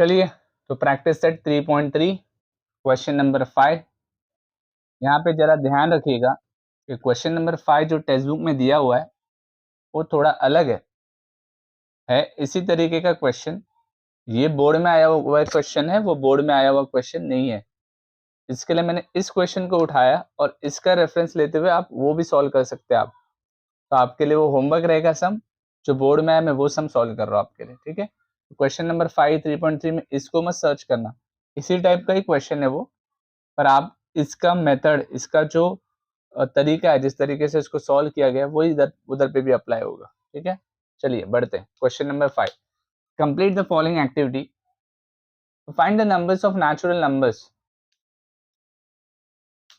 चलिए तो practice set 3.3 question number 5। यहाँ पे जरा ध्यान रखिएगा कि क्वेश्चन नंबर 5 जो टेक्स्ट बुक में दिया हुआ है वो थोड़ा अलग है इसी तरीके का क्वेश्चन। ये बोर्ड में आया हुआ क्वेश्चन है, वो बोर्ड में आया हुआ क्वेश्चन नहीं है। इसके लिए मैंने इस क्वेश्चन को उठाया और इसका रेफरेंस लेते हुए आप वो भी सॉल्व कर सकते हैं आप। तो आपके लिए वो होमवर्क रहेगा सम, जो बोर्ड में है मैं वो सम सॉल्व कर रहा हूँ आपके लिए, ठीक है। क्वेश्चन नंबर 5 3.3 में इसको मत सर्च करना, इसी टाइप का ही क्वेश्चन है वो, पर आप इसका मेथड, इसका जो तरीका है, जिस तरीके से इसको सॉल्व किया गया वही इधर उधर पे भी अप्लाई होगा, ठीक है। चलिए बढ़ते हैं question number 5। Complete the following activity, find the numbers of natural numbers,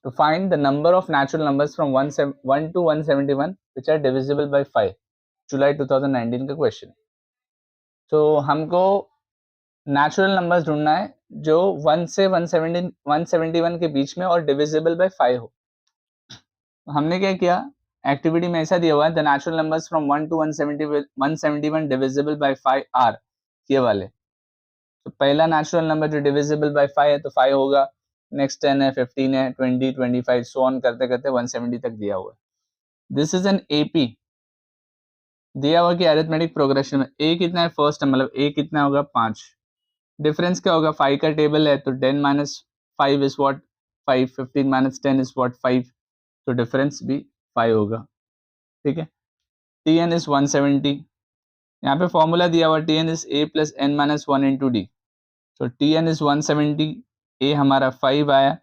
to find the number of natural numbers from 1 to 171 which are divisible by 5। जुलाई 2019 का क्वेश्चन। तो हमको नेचुरल नंबर्स ढूंढना है जो 1 से 171 के बीच में और डिविजिबल बाय 5 हो। तो हमने क्या किया, एक्टिविटी में ऐसा दिया हुआ है the natural numbers from 1 to 171 divisible by 5 are, ये वाले। तो पहला नेचुरल नंबर जो डिविजिबल बाय 5 है तो 5 होगा, नेक्स्ट 10 है, 15 है, 20, 25 सो ऑन करते करते 170 तक दिया हुआ है। दिस इज एन एपी, दिया हुआ कि अरिथमेटिक प्रोग्रेशन में ए कितना है फर्स्ट, मतलब ए कितना होगा 5। डिफरेंस क्या होगा, 5 का टेबल है तो 10 minus 5 is what 5, 15 minus 10 is what 5, तो डिफरेंस भी 5 होगा, ठीक है। टी एन इज 170, यहाँ पे फॉर्मूला दिया हुआ T N is A plus N minus 1 into D. तो टी एन इज 170, ए हमारा 5 आया,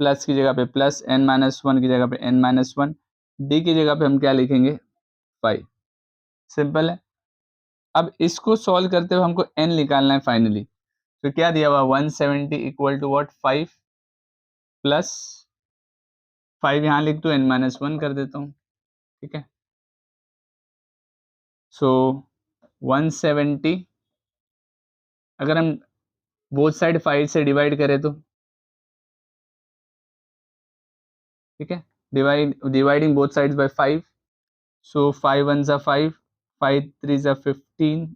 प्लस की जगह पे प्लस, एन माइनस 1 की जगह पे एन माइनस 1, डी की जगह पे हम क्या लिखेंगे 5। सिंपल है। अब इसको सॉल्व करते हुए हमको एन निकालना है फाइनली। तो क्या दिया हुआ 170 इक्वल टू व्हाट 5 प्लस 5, यहाँ लिख दो एन माइनस 1 कर देता हूँ, ठीक है। सो 170 अगर हम बोथ साइड 5 से डिवाइड करें तो, ठीक है, डिवाइडिंग बोथ साइड्स बाय 5। सो 5 1 जा 5, 5 3 जा 15,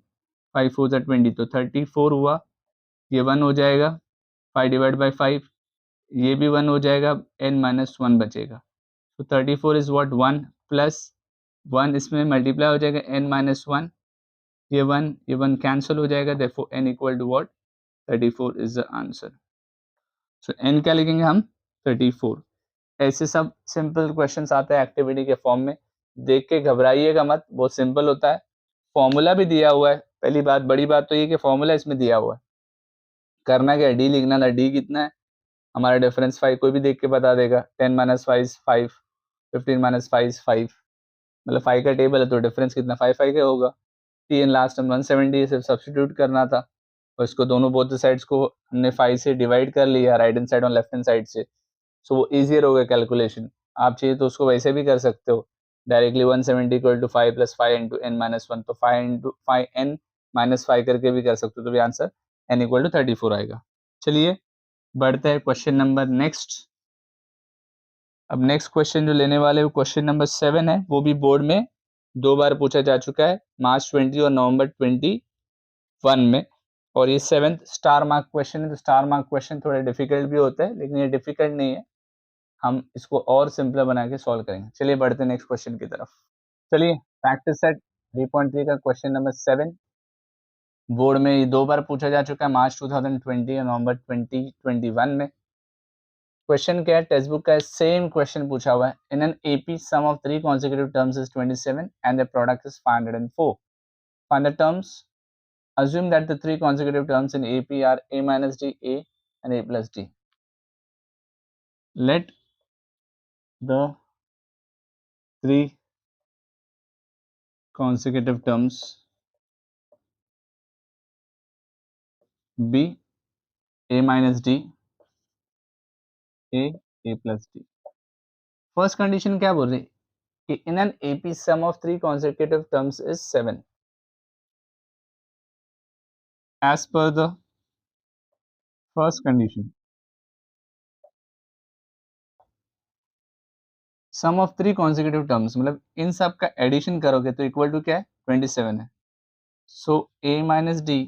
5 4 जा 20, तो 34 हुआ। ये 1 हो जाएगा, 5 डिवाइड बाय 5, ये भी 1 हो जाएगा, n माइनस 1 बचेगा। तो 34 इज व्हाट 1 प्लस 1, इसमें मल्टीप्लाई हो जाएगा n माइनस 1, ये 1 कैंसिल हो जाएगा, therefore n equal to what 34 is the answer. So n क्या लिखेंगे हम 34। ऐसे सब सिंपल क्वेश्चंस आते हैं एक्टिविटी के फॉर्म में, देख के घबराइएगा मत, बहुत सिंपल होता है। फॉर्मूला भी दिया हुआ है, पहली बात, बड़ी बात तो ये कि फॉर्मूला इसमें दिया हुआ है। करना क्या है, डी लिखना था, डी कितना है हमारा डिफरेंस 5, कोई भी देख के बता देगा। 10 माइनस 5 5, 15 माइनस 5 5, मतलब 5 का टेबल है तो डिफरेंस कितना 5 5 का होगा। टी एन लास्ट में 170 से सब्स्टिट्यूट करना था और इसको दोनों बोथ साइड्स को हमने 5 से डिवाइड कर लिया, राइट हैंड साइड और लेफ्ट हैंड साइड से। सो वो ईजियर हो गया कैलकुलेशन। आप चाहिए तो उसको वैसे भी कर सकते हो directly, 170 equal to 5 plus 5 into N minus 1, तो 5 इंटू 5 एन माइनस 5 करके भी कर सकते हो, तो भी आंसर एन इक्वल टू 34 आएगा। चलिए बढ़ते हैं क्वेश्चन नंबर नेक्स्ट। अब नेक्स्ट क्वेश्चन जो लेने वाले वो क्वेश्चन नंबर 7 है, वो भी बोर्ड में 2 बार पूछा जा चुका है, मार्च 20 और नवंबर 21 में, और ये 7th स्टार मार्क क्वेश्चन है। तो स्टार मार्क क्वेश्चन थोड़े डिफिकल्ट भी होते हैं, लेकिन ये डिफिकल्ट नहीं है, हम इसको और सिंपल बना के सॉल्व करेंगे। चलिए बढ़ते हैं नेक्स्ट क्वेश्चन की तरफ। चलिए प्रैक्टिस सेट 3.3 का क्वेश्चन नंबर 7 बोर्ड में ये 2 बार पूछा जा चुका है, मार्च 2020 और नवंबर 2021 में। क्वेश्चन क्या है, टेक्स्ट बुक का सेम क्वेश्चन पूछा हुआ है। In an AP some of 3 consecutive terms is 27 and the product is 504. Find the terms. Assume that the 3 consecutive terms in AP are a minus d, a and a plus d. Let the 3 consecutive terms be a minus d, a plus d. First condition क्या बोल रही है कि in an AP some of 3 consecutive terms is 7. As per the first condition, sum of 3 consecutive terms मतलब इन सब का addition करोगे तो इक्वल टू क्या है 27 है। So a minus D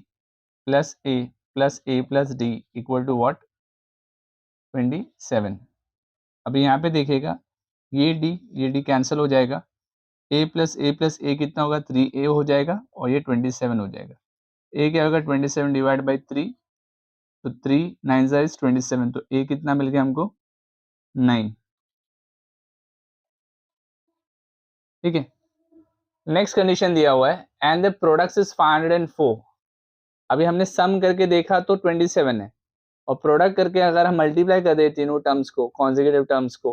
plus a plus A plus D equal to what 27। अभी यहाँ पे देखिएगा ये डी कैंसिल हो जाएगा, ए प्लस ए कितना होगा 3a हो जाएगा और ये 27 हो जाएगा। ए क्या होगा 27 डिवाइड बाई 3, तो 3 9 इज 27, तो ए कितना मिल गया हमको 9। ठीक है, नेक्स्ट कंडीशन दिया हुआ है एंड द प्रोडक्ट इज 504। अभी हमने सम करके देखा तो 27 है और प्रोडक्ट करके अगर हम मल्टीप्लाई कर दें तीनों टर्म्स को, कॉन्जिक्यूटिव टर्म्स को,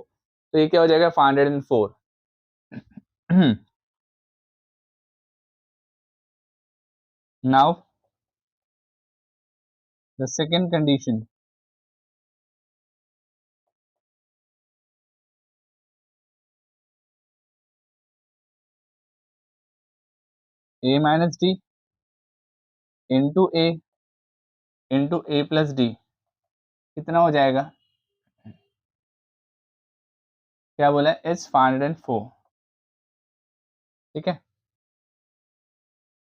तो ये क्या हो जाएगा 504। Now the second condition, a minus D into A plus D कितना हो जाएगा, क्या बोला है इट्स 504। ठीक है,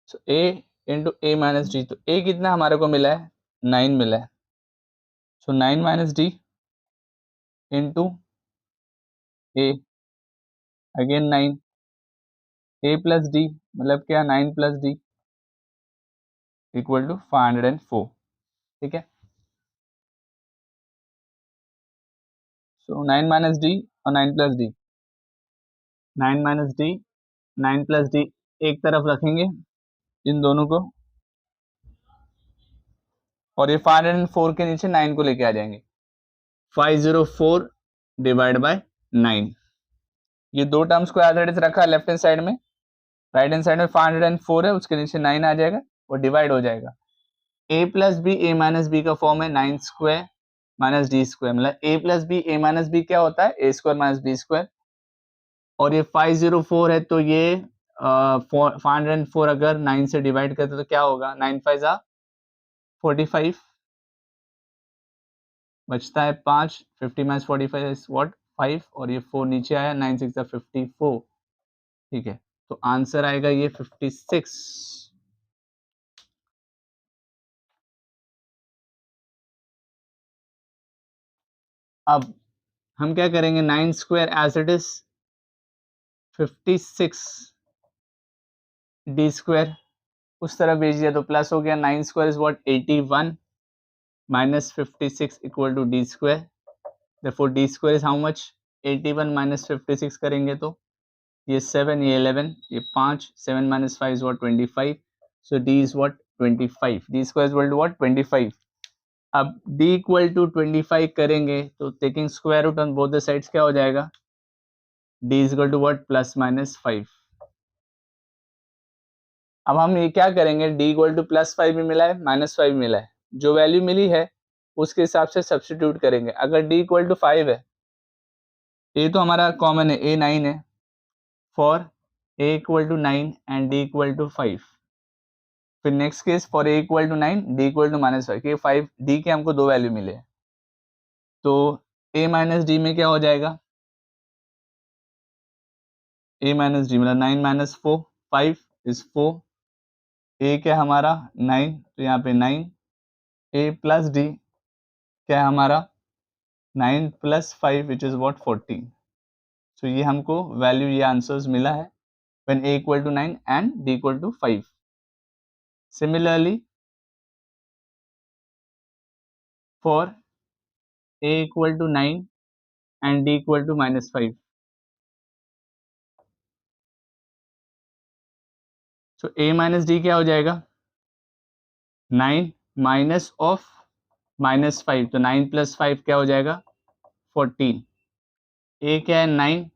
so a into A minus D, तो a कितना हमारे को मिला है 9 मिला है, सो 9 माइनस डी इंटू ए अगेन 9, ए प्लस डी मतलब क्या 9 प्लस डी इक्वल टू 504। ठीक है, सो 9 माइनस डी और 9 plus D, 9 minus D 9 plus D एक तरफ रखेंगे इन दोनों को, और ये 504 के नीचे 9 को लेके आ जाएंगे। 504 डिवाइड बाय 9, ये दो टर्म्स को एज इट इज रखा लेफ्ट हैंड साइड में, राइट हैंड साइड में 504 है, उसके नीचे 9 आ जाएगा और डिवाइड हो जाएगा। a plus B A minus B का फॉर्म है 9 स्क्वायर माइनस डी स्क्वायर, मतलब a plus B A minus B क्या होता है a square minus B square, और ये 504 है तो ये 504 अगर 9 से डिवाइड करते तो क्या होगा 9 5 45 बचता है 5, 50 माइनस 45 इज व्हाट 5, और ये 4 नीचे आया 9 6 54। ठीक है, तो आंसर आएगा ये 56। अब हम क्या करेंगे 9 square as it is 56 D square उस तरफ भेज दिया तो प्लस हो गया, 9 square is what 81 minus 56 equal to D square, therefore D square is how much 81 minus 56 करेंगे तो ये 7 ये 11 ये 5, 7 minus 5 is what 25, so D is what 25, D square is equal to what 25। अब d इक्वल टू 25 करेंगे तो taking square root on both the sides क्या हो जाएगा d is equal to what plus minus 5। अब हम ये क्या करेंगे d इक्वल टू प्लस 5 भी मिला है माइनस 5 मिला है, जो वैल्यू मिली है उसके हिसाब से सब्स्टिट्यूट करेंगे। अगर d इक्वल टू 5 है, a तो हमारा कॉमन है a 9 है, for a equal to 9 and d equal to 5, फिर next case for a equal to 9 d equal to minus 5, क्योंकि 5 d के हमको दो वैल्यू मिले, तो a माइनस डी में क्या हो जाएगा a माइनस डी मतलब 9 माइनस 4 5 इज 4, a क्या हमारा 9 तो यहाँ पे 9, a प्लस डी क्या है हमारा 9 plus 5 which is what 14। So ये हमको वैल्यू ये आंसर्स मिला है when a equal to 9 and d equal to 5। Similarly for a equal to 9 and d equal to minus 5, so a minus D क्या हो जाएगा 9 माइनस ऑफ माइनस 5, तो 9 plus 5 क्या हो जाएगा 14, a क्या है 9,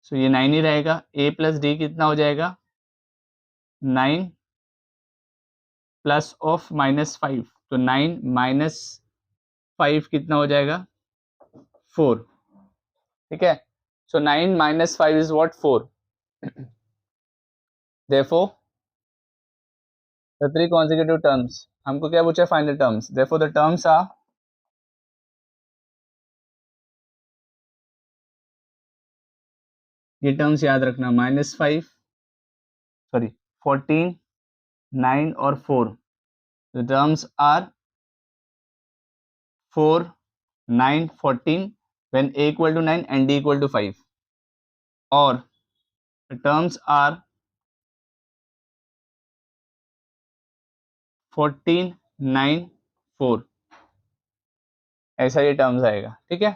सो ये 9 ही रहेगा, a प्लस डी कितना हो जाएगा 9 प्लस ऑफ माइनस 5, तो 9 माइनस 5 कितना हो जाएगा 4। ठीक है, so 9 minus 5 is what 4, therefore the three consecutive terms, हमको क्या पूछा find the terms, therefore the terms are ये टर्म्स याद रखना -5 सॉरी 14 9 और 4, the terms are 4, 9, 14 when a equal to 9 and d equal to 5, or the terms are 14, 9, 4, ऐसा ये terms आएगा। ठीक है,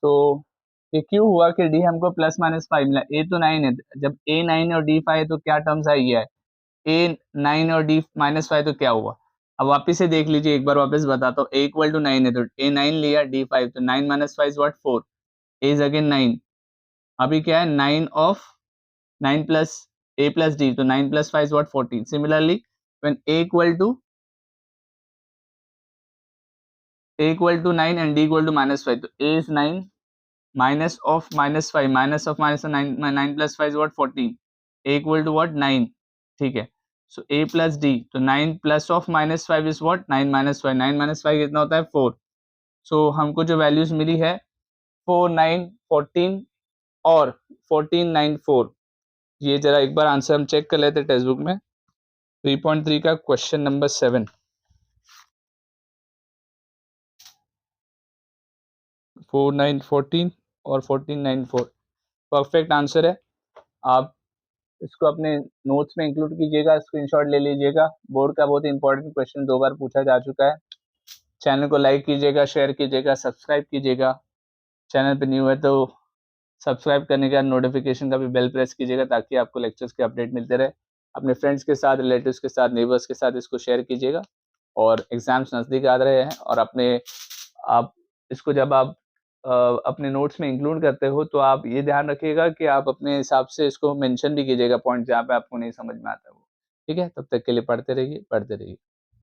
तो ये क्यों हुआ कि डी हमको प्लस माइनस 5 मिला, ए तो 9 है, जब ए 9 और डी 5 तो क्या टर्म्स आई है, ए 9 और डी माइनस 5, तो क्या हुआ। अब वापिस से देख लीजिए, एक बार वापस बताता हूँ, ए इक्वल टू 9 है तो ए 9 लिया, डी 5, तो 9 minus 5 is what 4, A is again 9, अभी क्या है 9 of 9 plus a plus D, तो 9 plus 5 is what 14। Similarly when a equal to 9 and d equal to minus 5, तो a is 9 minus of minus 5, minus of minus 9 plus 5 is what 14, a equal to what 9। ठीक है, so a plus D, तो 9 plus of minus 5 is what 9 minus 5, 9 minus 5 कितना होता है 4। सो हमको जो values मिली है 4, 9, 14 और 14, 9, 4। ये जरा एक बार आंसर हम चेक कर लेते हैं टेक्स्ट बुक में, 3.3 का क्वेश्चन नंबर 7, 4, 9, 14 और 14, 9, 4 परफेक्ट आंसर है। आप इसको अपने नोट्स में इंक्लूड कीजिएगा, स्क्रीनशॉट ले लीजिएगा। बोर्ड का बहुत इंपॉर्टेंट क्वेश्चन 2 बार पूछा जा चुका है। चैनल को लाइक कीजिएगा, शेयर कीजिएगा, सब्सक्राइब कीजिएगा। चैनल पे न्यू है तो सब्सक्राइब करने के बाद नोटिफिकेशन का भी बेल प्रेस कीजिएगा, ताकि आपको लेक्चर्स के अपडेट मिलते रहे। अपने फ्रेंड्स के साथ, रिलेटिव्स के साथ, नेबर्स के साथ इसको शेयर कीजिएगा। और एग्जाम्स नज़दीक आ रहे हैं, और आप इसको जब आप अपने नोट्स में इंक्लूड करते हो तो आप ये ध्यान रखिएगा कि आप अपने हिसाब से इसको मेंशन भी कीजिएगा, पॉइंट जहाँ पे आपको नहीं समझ में आता है वो। ठीक है, तब तक के लिए पढ़ते रहिए।